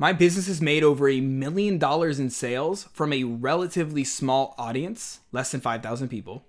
My business has made over $1 million in sales from a relatively small audience, less than 5,000 people,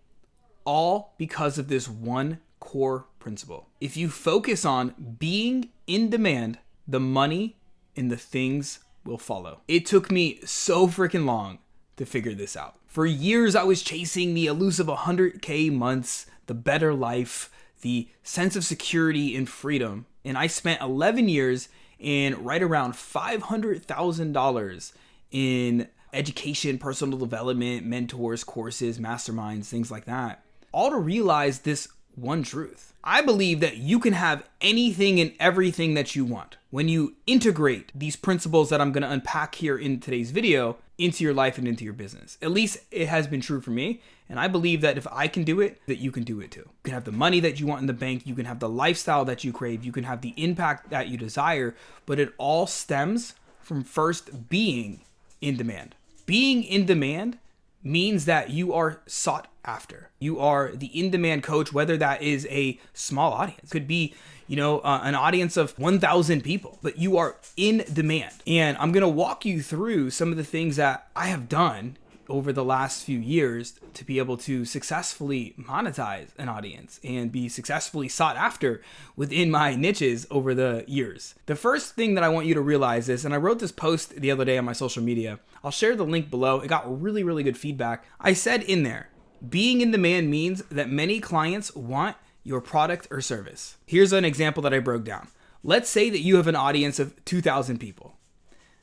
all because of this one core principle. If you focus on being in demand, the money and the things will follow. It took me so freaking long to figure this out. For years, I was chasing the elusive 100K months, the better life, the sense of security and freedom. And I spent 11 years and right around $500,000 in education, personal development, mentors, courses, masterminds, things like that. All to realize this one truth. I believe that you can have anything and everything that you want when you integrate these principles that I'm going to unpack here in today's video into your life and into your business. At least it has been true for me. And I believe that if I can do it, that you can do it too. You can have the money that you want in the bank. You can have the lifestyle that you crave. You can have the impact that you desire. But it all stems from first being in demand. Being in demand means that you are sought after. You are the in-demand coach, whether that is a small audience. It could be, an audience of 1,000 people, but you are in demand. And I'm going to walk you through some of the things that I have done over the last few years to be able to successfully monetize an audience and be successfully sought after within my niches over the years. The first thing that I want you to realize is, and I wrote this post the other day on my social media, I'll share the link below. It got really, really good feedback. I said in there, being in demand means that many clients want your product or service. Here's an example that I broke down. Let's say that you have an audience of 2,000 people.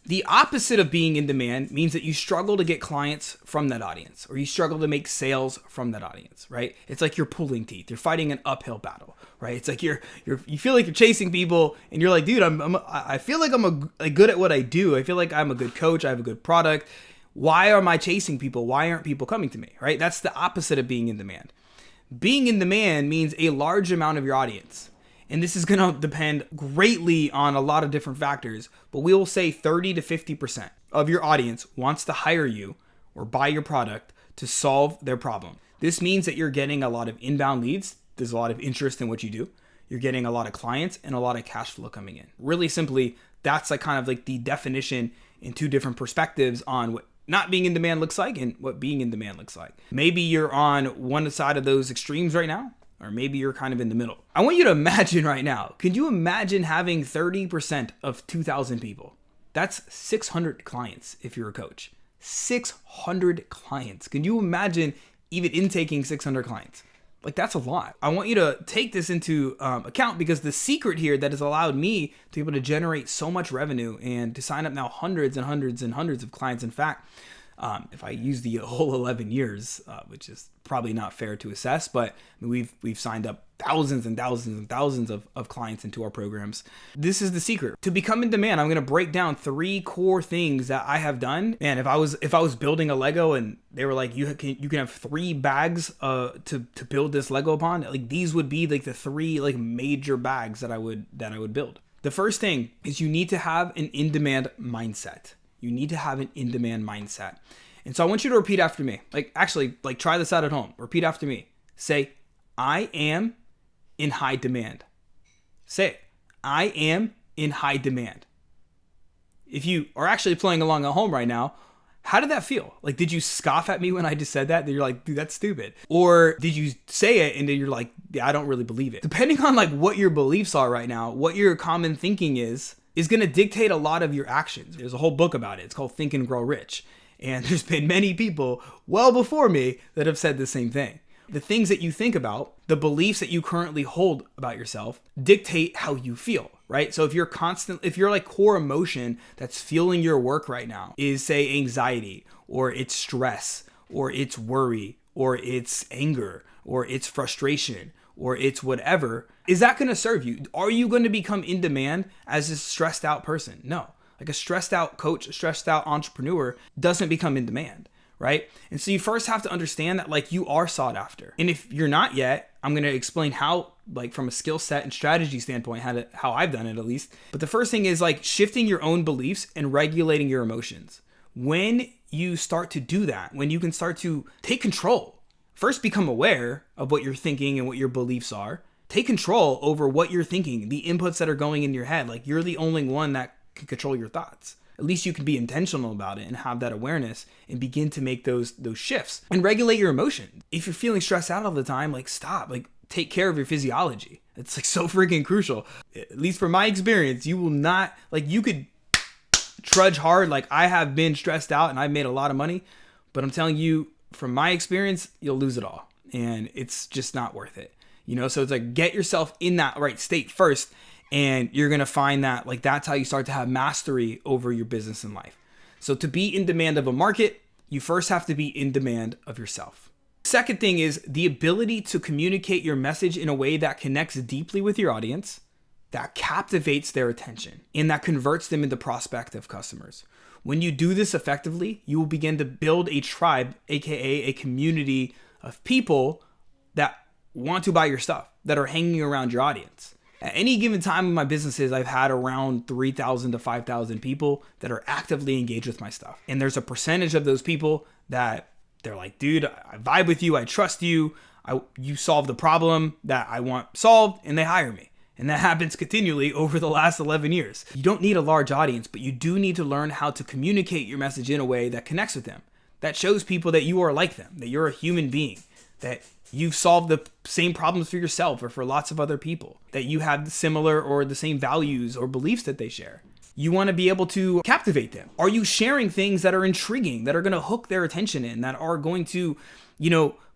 The opposite of being in demand means that you struggle to get clients from that audience, or you struggle to make sales from that audience, right? It's like you're pulling teeth. You're fighting an uphill battle, right? It's like you feel like you're chasing people, and you're like, dude, I feel like I'm good at what I do. I feel like I'm a good coach. I have a good product. Why am I chasing people? Why aren't people coming to me, right? That's the opposite of being in demand. Being in demand means a large amount of your audience. And this is going to depend greatly on a lot of different factors, but we will say 30 to 50% of your audience wants to hire you or buy your product to solve their problem. This means that you're getting a lot of inbound leads. There's a lot of interest in what you do. You're getting a lot of clients and a lot of cash flow coming in. Really simply, that's kind of like the definition in two different perspectives on what not being in demand looks like and what being in demand looks like. Maybe you're on one side of those extremes right now, or maybe you're kind of in the middle. I want you to imagine right now, can you imagine having 30% of 2,000 people? That's 600 clients if you're a coach. 600 clients. Can you imagine even intaking 600 clients? Like, that's a lot. I want you to take this into account, because the secret here that has allowed me to be able to generate so much revenue and to sign up now hundreds and hundreds and hundreds of clients. In fact, if I use the whole 11 years, which is probably not fair to assess, but we've signed up thousands and thousands and thousands of clients into our programs. This is the secret. To become in demand, I'm going to break down 3 core things that I have done. And if I was building a Lego and they were like, you can have 3 bags to build this Lego upon, like these would be like the 3 like major bags that I would build. The first thing is you need to have an in-demand mindset. You need to have an in-demand mindset. And so I want you to repeat after me. Like try this out at home. Repeat after me. Say, I am in high demand. Say it. I am in high demand. If you are actually playing along at home right now, how did that feel? Like, did you scoff at me when I just said that? Then you're like, dude, that's stupid. Or did you say it and then you're like, yeah, I don't really believe it. Depending on like what your beliefs are right now, what your common thinking is going to dictate a lot of your actions. There's a whole book about it. It's called Think and Grow Rich. And there's been many people well before me that have said the same thing. The things that you think about, the beliefs that you currently hold about yourself dictate how you feel, right? So if you're like core emotion that's fueling your work right now is, say, anxiety, or it's stress, or it's worry, or it's anger, or it's frustration, or it's whatever, is that going to serve you? Are you going to become in demand as a stressed out person? No. Like a stressed out coach, a stressed out entrepreneur doesn't become in demand, right? And so you first have to understand that like you are sought after. And if you're not yet, I'm going to explain how, like from a skill set and strategy standpoint, how I've done it at least. But the first thing is like shifting your own beliefs and regulating your emotions. When you start to do that, when you can start to take control, first become aware of what you're thinking and what your beliefs are. Take control over what you're thinking, the inputs that are going in your head. Like you're the only one that can control your thoughts. At least you can be intentional about it and have that awareness and begin to make those shifts and regulate your emotion. If you're feeling stressed out all the time, like stop, like take care of your physiology. It's like so freaking crucial. At least from my experience, you will not, like you could trudge hard. Like I have been stressed out and I've made a lot of money, but I'm telling you from my experience, you'll lose it all. And it's just not worth it. So it's like get yourself in that right state first. And you're going to find that like that's how you start to have mastery over your business and life. So to be in demand of a market, you first have to be in demand of yourself. Second thing is the ability to communicate your message in a way that connects deeply with your audience, that captivates their attention, and that converts them into prospective customers. When you do this effectively, you will begin to build a tribe, aka a community of people that want to buy your stuff, that are hanging around your audience. At any given time in my businesses, I've had around 3,000 to 5,000 people that are actively engaged with my stuff. And there's a percentage of those people that they're like, dude, I vibe with you. I trust you. You solve the problem that I want solved, and they hire me. And that happens continually over the last 11 years. You don't need a large audience, but you do need to learn how to communicate your message in a way that connects with them, that shows people that you are like them, that you're a human being, that you've solved the same problems for yourself or for lots of other people, that you have similar or the same values or beliefs that they share. You want to be able to captivate them. Are you sharing things that are intriguing, that are going to hook their attention in, that are going to,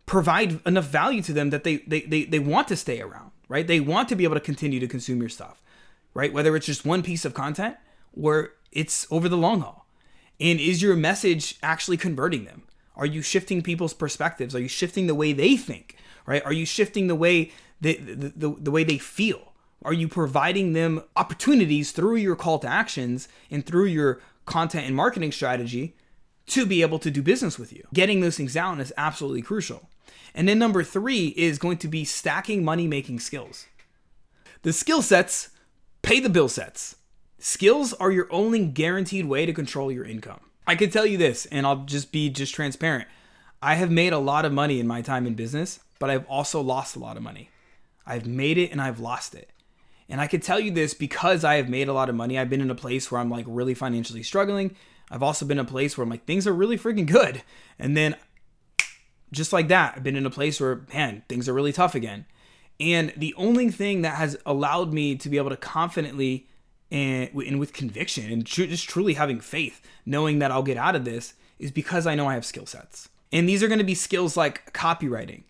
provide enough value to them that they want to stay around, right? They want to be able to continue to consume your stuff, right? Whether it's just one piece of content or it's over the long haul. And is your message actually converting them? Are you shifting people's perspectives? Are you shifting the way they think, right? Are you shifting the way the way they feel? Are you providing them opportunities through your call to actions and through your content and marketing strategy to be able to do business with you? Getting those things down is absolutely crucial. And then number 3 is going to be stacking money-making skills. The skill sets pay the bill sets. Skills are your only guaranteed way to control your income. I can tell you this, and I'll just be transparent. I have made a lot of money in my time in business, but I've also lost a lot of money. I've made it and I've lost it. And I can tell you this because I have made a lot of money. I've been in a place where I'm like really financially struggling. I've also been in a place where I'm like, things are really freaking good. And then just like that, I've been in a place where, man, things are really tough again. And the only thing that has allowed me to be able to confidently and with conviction and just truly having faith, knowing that I'll get out of this, is because I know I have skill sets. And these are going to be skills like copywriting.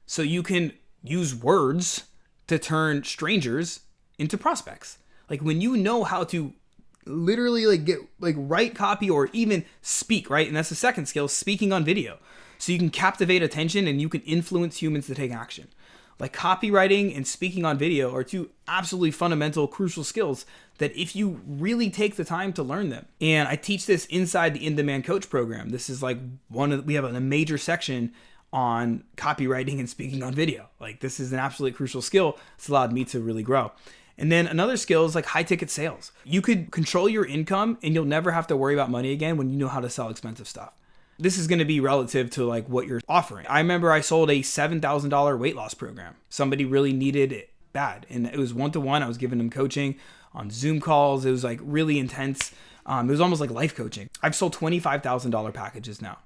So you can use words to turn strangers into prospects. Like when you know how to literally write copy or even speak, right? And that's the second skill, speaking on video. So you can captivate attention and you can influence humans to take action. Like copywriting and speaking on video are two absolutely fundamental, crucial skills that if you really take the time to learn them. And I teach this inside the In-Demand Coach program. This is like we have a major section on copywriting and speaking on video. Like this is an absolutely crucial skill. It's allowed me to really grow. And then another skill is like high ticket sales. You could control your income and you'll never have to worry about money again when you know how to sell expensive stuff. This is going to be relative to like what you're offering. I remember I sold a $7,000 weight loss program. Somebody really needed it bad. And it was one-to-one. I was giving them coaching on Zoom calls. It was like really intense. It was almost like life coaching. I've sold $25,000 packages now.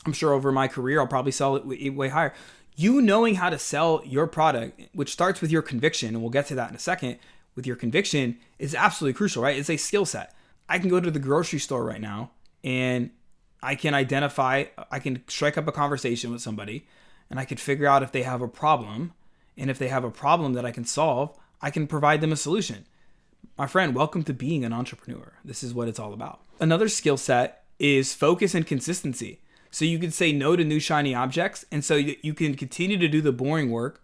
I'm sure over my career, I'll probably sell it way higher. You knowing how to sell your product, which starts with your conviction, and we'll get to that in a second, with your conviction is absolutely crucial, right? It's a skill set. I can go to the grocery store right now and I can strike up a conversation with somebody and I can figure out if they have a problem. And if they have a problem that I can solve, I can provide them a solution. My friend, welcome to being an entrepreneur. This is what it's all about. Another skill set is focus and consistency. So you can say no to new shiny objects. And so you can continue to do the boring work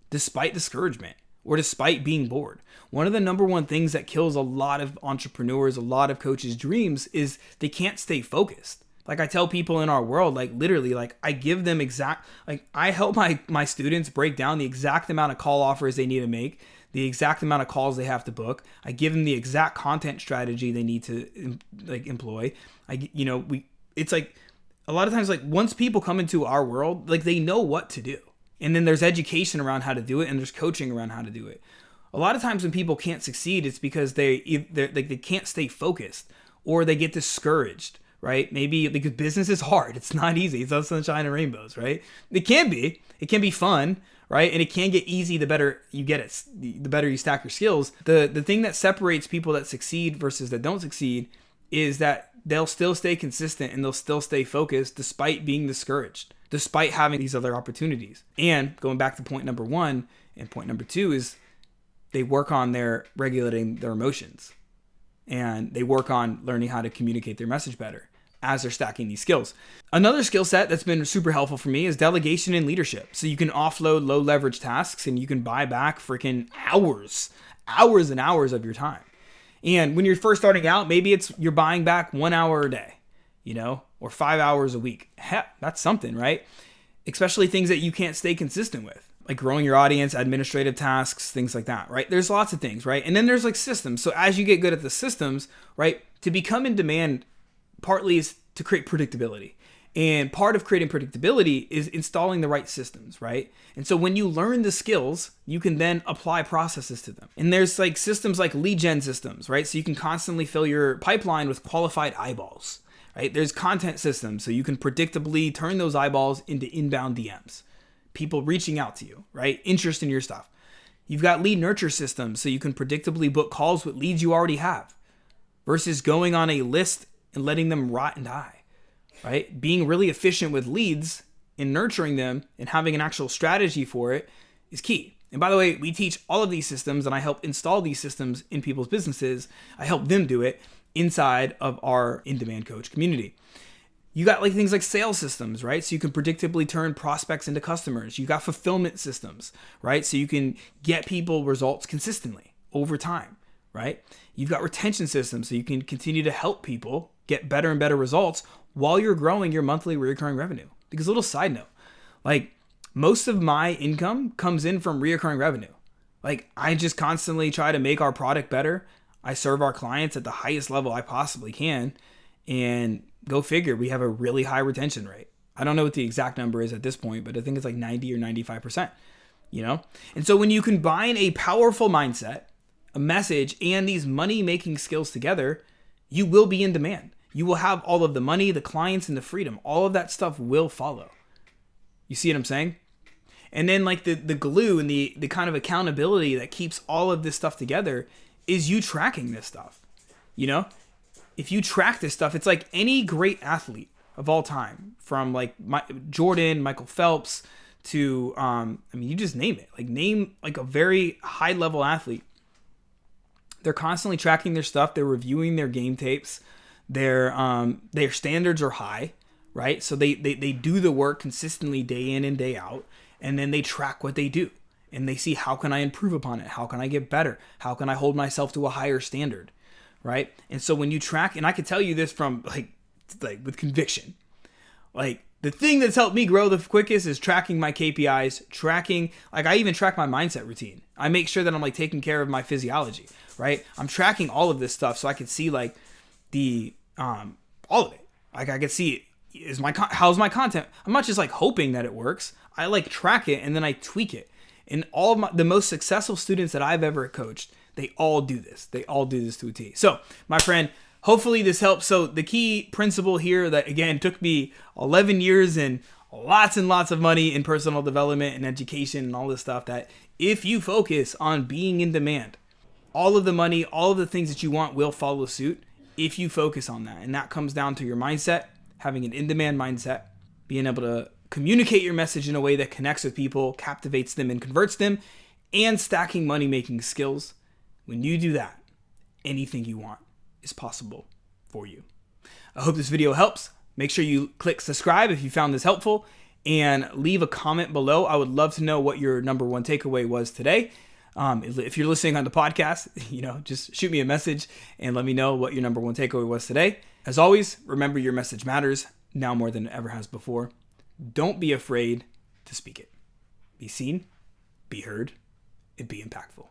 despite discouragement or despite being bored. One of the number one things that kills a lot of entrepreneurs, a lot of coaches' dreams is they can't stay focused. Like I tell people in our world, like literally, like I give them I help my students break down the exact amount of call offers they need to make, the exact amount of calls they have to book. I give them the exact content strategy they need to employ. It's like a lot of times, like once people come into our world, like they know what to do. And then there's education around how to do it and there's coaching around how to do it. A lot of times when people can't succeed, it's because they can't stay focused or they get discouraged, right? Maybe because business is hard. It's not easy. It's not sunshine and rainbows, right? It can be fun, right? And it can get easy the better you get it, the better you stack your skills. The thing that separates people that succeed versus that don't succeed is that they'll still stay consistent and they'll still stay focused despite being discouraged, despite having these other opportunities. And going back to point number 1 and point number 2 is they work on their regulating their emotions and they work on learning how to communicate their message better as they're stacking these skills. Another skill set that's been super helpful for me is delegation and leadership. So you can offload low leverage tasks and you can buy back freaking hours and hours of your time. And when you're first starting out, maybe you're buying back 1 hour a day, or 5 hours a week. Heck, that's something, right? Especially things that you can't stay consistent with, like growing your audience, administrative tasks, things like that, right? There's lots of things, right? And then there's like systems. So as you get good at the systems, right, to become in demand, partly is to create predictability. And part of creating predictability is installing the right systems, right? And so when you learn the skills, you can then apply processes to them. And there's like systems like lead gen systems, right? So you can constantly fill your pipeline with qualified eyeballs, right? There's content systems, so you can predictably turn those eyeballs into inbound DMs, people reaching out to you, right? Interest in your stuff. You've got lead nurture systems, so you can predictably book calls with leads you already have versus going on a list and letting them rot and die. Right? Being really efficient with leads and nurturing them and having an actual strategy for it is key. And by the way, we teach all of these systems and I help install these systems in people's businesses. I help them do it inside of our in-demand coach community. You got like things like sales systems, right? So you can predictably turn prospects into customers. You got fulfillment systems, right? So you can get people results consistently over time, right? You've got retention systems, so you can continue to help people get better and better results while you're growing your monthly recurring revenue. Because a little side note, like most of my income comes in from recurring revenue. Like I just constantly try to make our product better. I serve our clients at the highest level I possibly can. And go figure, we have a really high retention rate. I don't know what the exact number is at this point, but I think it's like 90 or 95%, And so when you combine a powerful mindset, a message, and these money-making skills together, you will be in demand. You will have all of the money, the clients, and the freedom. All of that stuff will follow. You see what I'm saying? And then like the glue and the kind of accountability that keeps all of this stuff together is you tracking this stuff. If you track this stuff, it's like any great athlete of all time, from like Jordan, Michael Phelps, to, you just name it. Like name like a very high level athlete. They're constantly tracking their stuff. They're reviewing their game tapes. Their standards are high, right? So they do the work consistently day in and day out, and then they track what they do and they see, how can I improve upon it? How can I get better? How can I hold myself to a higher standard, right? And so when you track, and I can tell you this from like with conviction, like the thing that's helped me grow the quickest is tracking my KPIs, I even track my mindset routine. I make sure that I'm like taking care of my physiology, right? I'm tracking all of this stuff so I can see like all of it. Like I can see, how's my content? I'm not just like hoping that it works. I like track it and then I tweak it. And all of the most successful students that I've ever coached, they all do this. They all do this to a T. So my friend, hopefully this helps. So the key principle here that again took me 11 years and lots of money in personal development and education and all this stuff, that if you focus on being in demand, all of the money, all of the things that you want will follow suit if you focus on that. And that comes down to your mindset, having an in-demand mindset, being able to communicate your message in a way that connects with people, captivates them and converts them, and stacking money-making skills. When you do that, anything you want is possible for you. I hope this video helps. Make sure you click subscribe if you found this helpful, and leave a comment below. I would love to know what your number one takeaway was today. If you're listening on the podcast, just shoot me a message and let me know what your number one takeaway was today. As always, remember your message matters now more than it ever has before. Don't be afraid to speak it. Be seen, be heard, and be impactful.